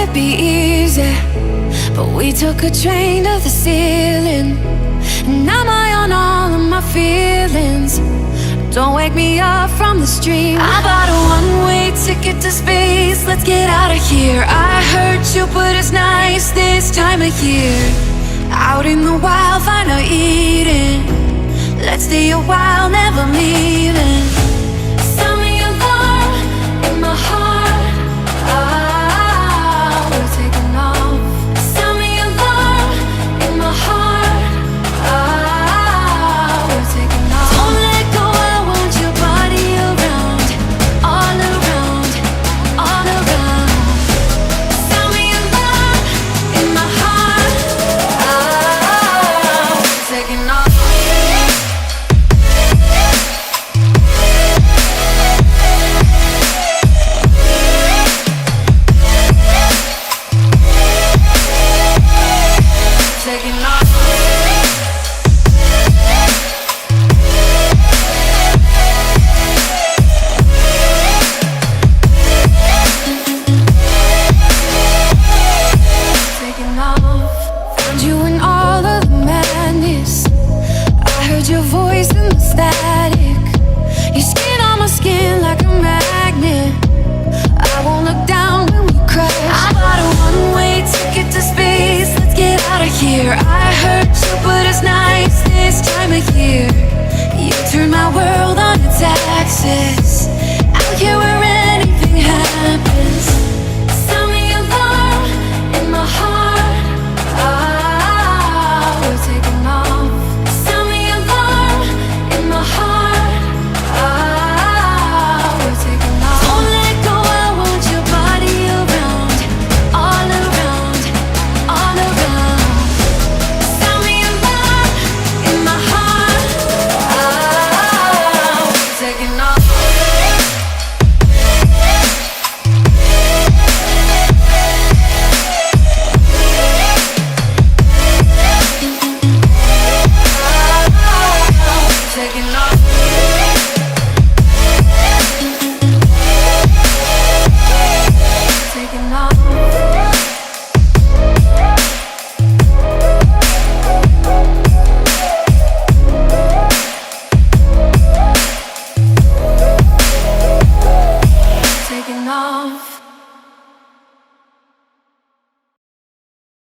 it be easy, but we took a train to the ceiling, and I'm high on all of my feelings. Don't wake me up from the stream. I bought a one-way ticket to space. Let's get out of here. I heard you, but it's nice this time of year. Out in the wild, find our eating. Let's stay a while, never leaving. Sound the alarm in my heart. Ah, we're taking off. Sound the alarm in my heart. Ah, we're taking off. Don't let go, I want your body around, all around, all around. Sound the alarm in my heart. Ah, we're taking off. Taking off. Taking off. Found you in all of the madness. I heard your voice in the static. Your skin on my skin like a magnet. I won't look down when we crash. I bought a one-way ticket to space. Let's get out of here.